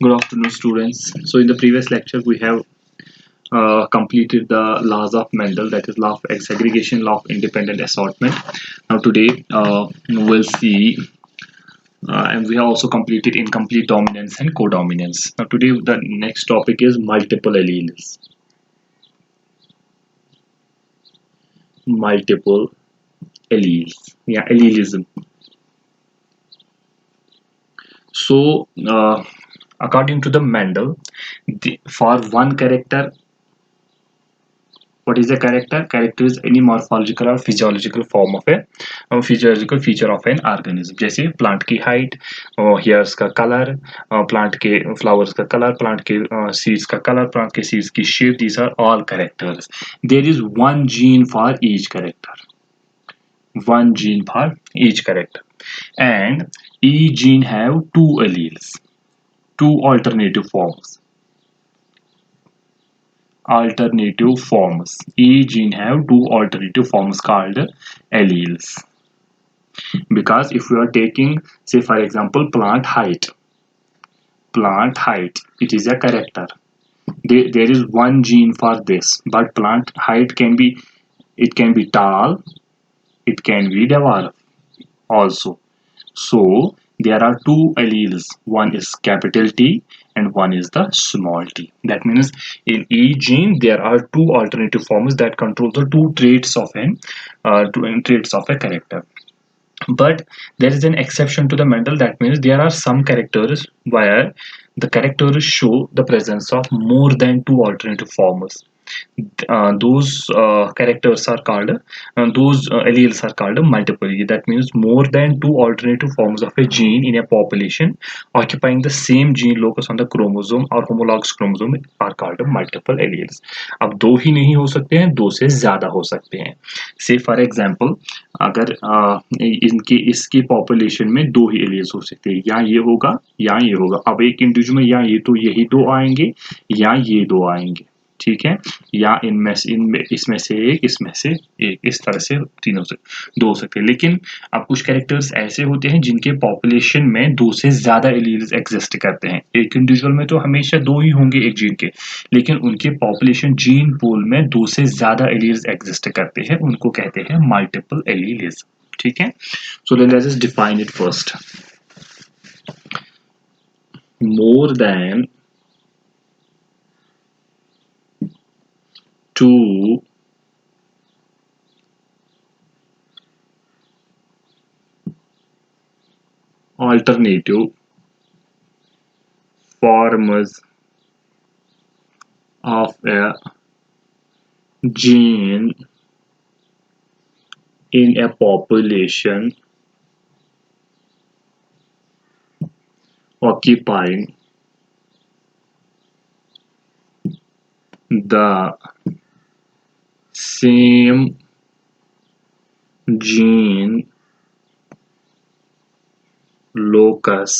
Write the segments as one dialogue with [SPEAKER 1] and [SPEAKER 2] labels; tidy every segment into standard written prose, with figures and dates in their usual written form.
[SPEAKER 1] Good afternoon, students. So, in the previous lecture, we have completed the laws of Mendel, that is, law of segregation, law of independent assortment. Now, today we'll see, and we have also completed incomplete dominance and codominance. Now, today the next topic is multiple alleles. Multiple alleles, yeah, allelism. So, according to the Mendel, for one character, what is a character? Character is any morphological or physiological form of a physiological feature of an organism. जैसे plant की height, hairs का colour, plant के flowers का colour, plant के seeds का colour, plant के seeds की shape. These are all characters. There is one gene for each character. One gene for each character, and each gene have two alleles, two alternative forms. Alternative forms. Each gene have two alternative forms called alleles. Because if we are taking, say for example, plant height, it is a character. There is one gene for this, but plant height can be, it can be tall, it can be dwarf also. So there are two alleles. One is capital T and one is the small t. That means in each gene there are two alternative forms that control the two traits of traits of a character. But there is an exception to the Mendel. That means there are some characters where the characters show the presence of more than two alternative forms. Those characters are called, those alleles are called multiple. That means more than two alternative forms of a gene in a population occupying the same gene locus on the chromosome or homologous chromosome are called multiple alleles. अब दो ही नहीं हो सकते हैं, दो से ज्यादा हो सकते हैं. से फॉर एग्जाम्पल, अगर इनके इसकी पॉपुलेशन में दो ही एलियंस हो सकते हैं, या ये होगा या ये होगा. अब एक इंडिविजुअल या ये तो यही दो आएंगे या ये दो आएंगे, ठीक है, या इनमें इसमें से एक, इसमें से एक, इस तरह से तीनों से दो हो सकते हैं. लेकिन अब कुछ कैरेक्टर्स ऐसे होते हैं जिनके पॉपुलेशन में दो से ज्यादा एलील्स एग्जिस्ट करते हैं. एक इंडिविजुअल में तो हमेशा दो ही होंगे एक जीन के, लेकिन उनके पॉपुलेशन जीन पूल में दो से ज्यादा एलील्स एग्जिस्ट करते हैं, उनको कहते हैं मल्टीपल एलीलिज्म. ठीक है, so let us define it first. More than two alternative forms of a gene in a population occupying the same gene locus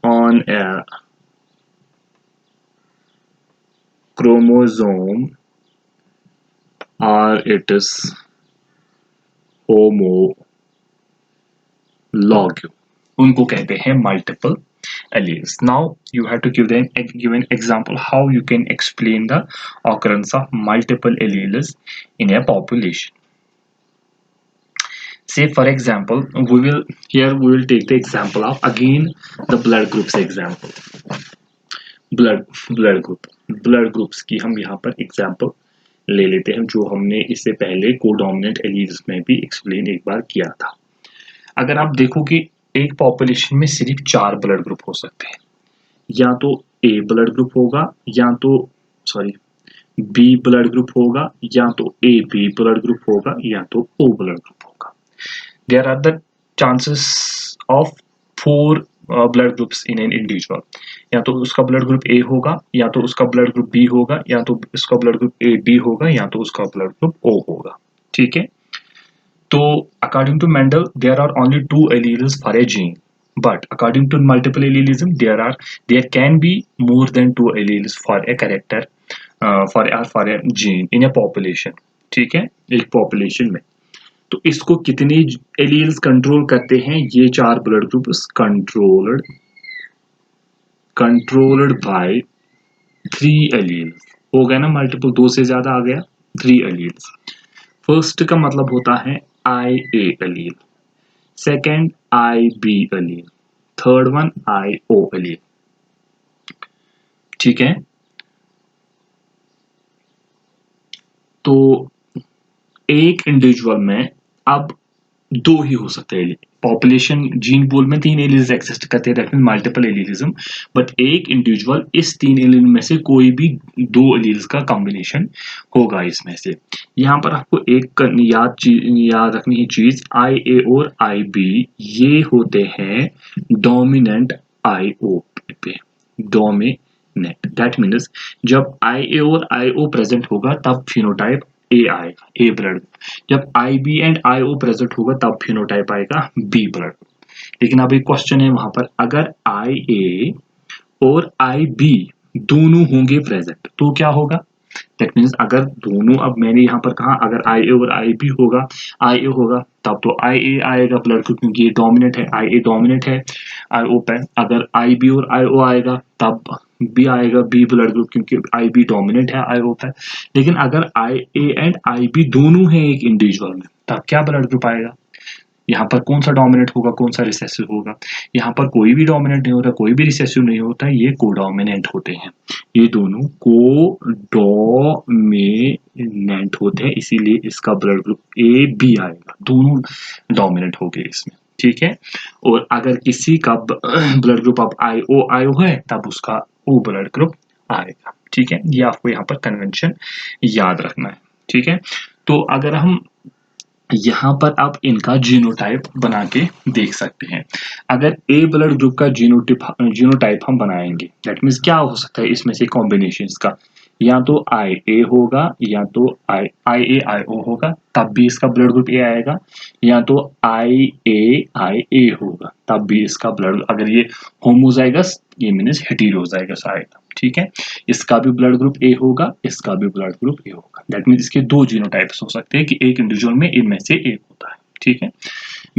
[SPEAKER 1] on a chromosome or its homolog, उनको कहते हैं multiple alleles. Now you have to give an example how you can explain the occurrence of multiple alleles in a population. Say for example, we will take the example of again the blood groups example. blood groups की हम यहाँ पर example ले लेते हैं, जो हमने इससे पहले कोडोमिनेंट एलील्स में भी एक्सप्लेन एक बार किया था. अगर आप देखो कि एक पॉपुलेशन में सिर्फ 4 ब्लड ग्रुप हो सकते हैं, या तो ए ब्लड ग्रुप होगा, या तो बी ब्लड ग्रुप होगा, या तो ए बी ब्लड ग्रुप होगा, या तो ओ ब्लड ग्रुप होगा. There are the chances of 4 blood groups in an individual. या तो उसका ब्लड ग्रुप ए होगा, या तो उसका ब्लड ग्रुप बी होगा, या तो उसका ब्लड ग्रुप ए बी होगा, या तो उसका ब्लड ग्रुप ओ होगा. ठीक है, तो according to Mendel there are only 2 alleles for a gene, but according to multiple allelism there can be more than 2 alleles for a character, for a gene in a population. ठीक है, एक population में. तो इसको कितने alleles control करते हैं? ये 4 blood groups controlled controlled by 3 alleles. हो गया ना मल्टीपल, 2 से ज्यादा आ गया, 3 एलील्स। फर्स्ट का मतलब होता है I A allele, second I B allele, third one I O allele. ठीक है, तो एक इंडिविजुअल में अब 2 ही हो सकते हैं। पॉपुलेशन जीन पूल में 3 एलील्स एग्जिस्ट करते हैं, दैट मींस मल्टीपल एलीलिज्म। बट एक इंडिविजुअल इस 3 एलील में से कोई भी 2 एलील्स का कॉम्बिनेशन होगा इसमें से। यहाँ पर आपको एक याद रखनी है चीज, आई ए और आई बी ये होते हैं डोमिनेंट आई ओ पे, डोमिनेंट। दैट मीन्स जब आई ए और आई ओ प्रेजेंट होगा तब फिनोटाइप ए आएगा, ए ब्लड। जब I B and I O present होगा तब फिनोटाइप आएगा बी ब्लड। लेकिन अब एक क्वेश्चन है वहां पर, अगर आई ए और आई बी दोनों होंगे प्रेजेंट तो क्या होगा? दैट मीन्स अगर दोनों, अब मैंने यहाँ पर कहा अगर आई ए और आई बी होगा, आई ए होगा तब तो आई ए आएगा ब्लड ग्रुप, क्योंकि ये डोमिनेट है, आई ए डोमिनेट है आई ओ पे। अगर आई बी और आई ओ आएगा तब बी आएगा बी ब्लड ग्रुप, क्योंकि आई बी डोमिनेट है आई ओ पे। लेकिन अगर आई ए एंड आई बी दोनों हैं एक इंडिविजुअल में तब क्या ब्लड ग्रुप आएगा? यहाँ पर कौन सा डोमिनेंट होगा, कौन सा रिसेसिव होगा? यहाँ पर कोई भी डोमिनेंट नहीं होता, कोई भी रिसेसिव नहीं होता, ये कोडोमिनेंट होते हैं। ये दोनों कोडोमिनेंट होते हैं, इसीलिए इसका ब्लड ग्रुप ए बी आएगा, दोनों डोमिनेंट हो गए इसमें। ठीक है, और अगर किसी का ब्लड ग्रुप अब आई ओ है तब उसका ओ ब्लड ग्रुप आएगा। ठीक है, ये आपको यहाँ पर कन्वेंशन याद रखना है। ठीक है, तो अगर हम यहाँ पर आप इनका जीनोटाइप बना के देख सकते हैं। अगर ए ब्लड ग्रुप का जीनोटाइप हम बनाएंगे, दैट मीन्स क्या हो सकता है इसमें से कॉम्बिनेशन का, या तो आई ए होगा या तो आई ए आई ओ होगा तब भी इसका ब्लड ग्रुप ए आएगा, या तो आई ए होगा तब भी इसका ब्लड, अगर ये होमोजाइगस ये मीन्स हेटेरोजाइगस आएगा। ठीक है, इसका भी ब्लड ग्रुप ए होगा, इसका भी ब्लड ग्रुप ए होगा। दैट मीन्स इसके 2 जीनोटाइप्स हो सकते हैं कि एक इंडिविजुअल में इनमें से एक होता है। ठीक है,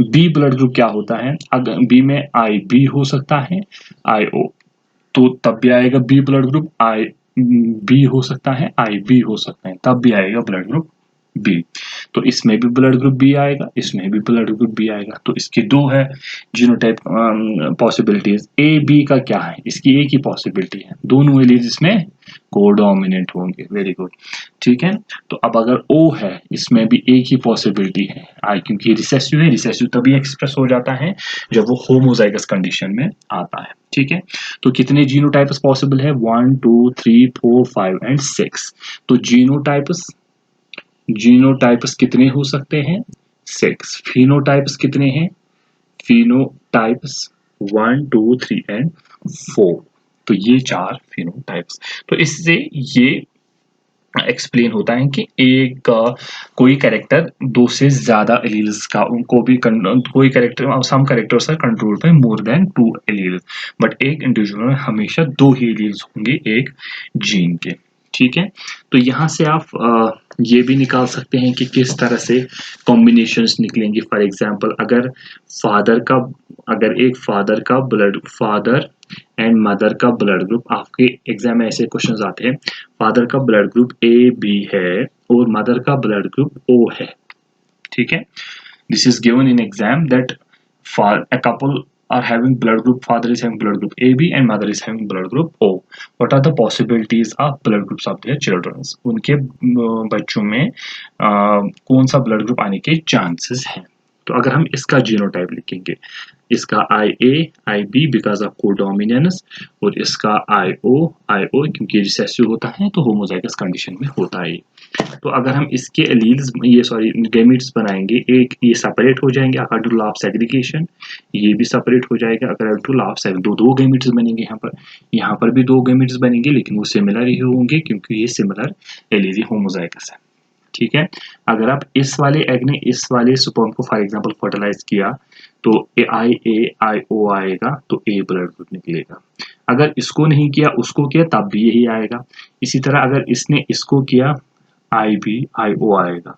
[SPEAKER 1] बी ब्लड ग्रुप क्या होता है? अगर बी में आई बी हो सकता है, आई ओ तो तब भी आएगा बी ब्लड ग्रुप, आई बी हो सकता है, आई बी हो सकता है तब भी आएगा ब्लड ग्रुप बी। तो इसमें भी ब्लड ग्रुप बी आएगा, इसमें भी ब्लड ग्रुप बी आएगा। तो इसकी 2 है जीनोटाइप पॉसिबिलिटीज। ए बी का क्या है? इसकी एक ही पॉसिबिलिटी है, दोनों एलील्स इसमें कोडोमिनेंट होंगे। Very good. ठीक है, तो अब अगर ओ है इसमें भी एक ही पॉसिबिलिटी है, आई क्योंकि रिसेसिव है, रिसेसिव तभी एक्सप्रेस हो जाता है जब वो होमोजाइगस कंडीशन में आता है। ठीक है, तो कितने जीनोटाइप्स पॉसिबल है? 1 2 3 4 5 एंड 6। तो जीनोटाइप्स कितने हो सकते हैं? 6। फिनोटाइप्स कितने हैं? Phenotypes 1 2 3 and 4। तो ये 4 फिनोटाइप्स। तो इससे ये एक्सप्लेन होता है कि एक कोई कैरेक्टर 2 से ज्यादा एलील्स का, उनको भी कोई character, some characters are controlled by more than 2 alleles, but एक इंडिविजुअल में हमेशा 2 ही एलील्स होंगे एक जीन के। ठीक है, तो यहाँ से आप ये भी निकाल सकते हैं कि किस तरह से कॉम्बिनेशंस निकलेंगे। फॉर एग्जांपल अगर एक फादर एंड मदर का ब्लड ग्रुप, आपके एग्जाम में ऐसे क्वेश्चंस आते हैं, फादर का ब्लड ग्रुप ए बी है और मदर का ब्लड ग्रुप ओ है। ठीक है, this is given in exam that a couple are having blood group, father is having blood group AB and mother is having blood group O. What are the possibilities of blood groups of their children? उनके बच्चों में कौन सा blood group आने के chances हैं? तो अगर हम इसका जीनोटाइप लिखेंगे, इसका आई बी बिकॉज ऑफ कोडोमिनेंस, और इसका आई ओ क्योंकि रिसेसिव होता है तो होमोजाइगस कंडीशन में होता है। तो अगर हम इसके एलील्स गैमीट्स बनाएंगे, एक ये सेपरेट हो जाएंगे according to law of segregation, ये भी सेपरेट हो जाएगा according to law of segregation. दो गैमीट्स बनेंगे यहाँ पर भी 2 गैमीट्स बनेंगे, लेकिन वो सिमिलर ही होंगे क्योंकि ये सिमिलर एलील होमोजाइगस है। ठीक है, अगर आप इस वाले एग ने इस वाले स्पर्म को फॉर एग्जांपल फर्टिलाइज किया तो आई ओ आएगा, तो ए ब्लड ग्रुप निकलेगा। अगर इसको नहीं किया उसको किया तब भी यही आएगा। इसी तरह अगर इसने इसको किया आई ओ आएगा,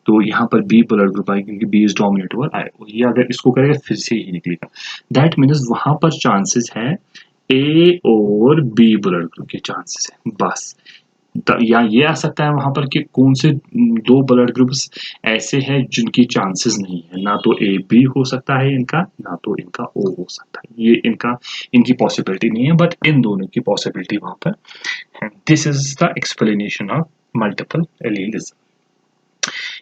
[SPEAKER 1] तो यहाँ पर बी ब्लड ग्रुप आएगा क्योंकि B is dominate over I O. ये अगर इसको करेगा फिर से ही निकलेगा। दैट मीन्स वहां पर चांसेस है ए और बी ब्लड ग्रुप के चांसेस है बस। या ये आ सकता है वहां पर कि कौन से दो ब्लड ग्रुप्स ऐसे हैं जिनकी चांसेस नहीं है, ना तो ए बी हो सकता है इनका, ना तो इनका ओ हो सकता है, ये इनकी पॉसिबिलिटी नहीं है, बट इन दोनों की पॉसिबिलिटी वहां पर है। This is the explanation of multiple एलीलिज्म।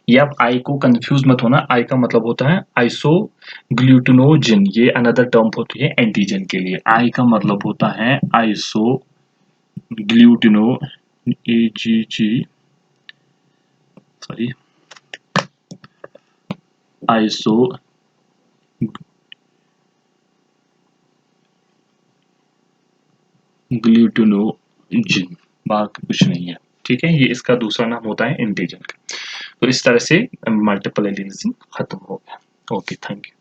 [SPEAKER 1] ये आप आई को कंफ्यूज मत होना, आई का मतलब होता है आइसोग्लूटिनोजन, ये अनदर टर्म होती है एंटीजन के लिए। आई का मतलब होता है आइसोग्लूटिनो AGG सॉरी आइसो ग्लूटिनोजन, बाकी कुछ नहीं है, ठीक है। ये इसका दूसरा नाम होता है एंटीजन का। तो इस तरह से मल्टीपल एलिनिज्म खत्म हो गया। Okay, thank you.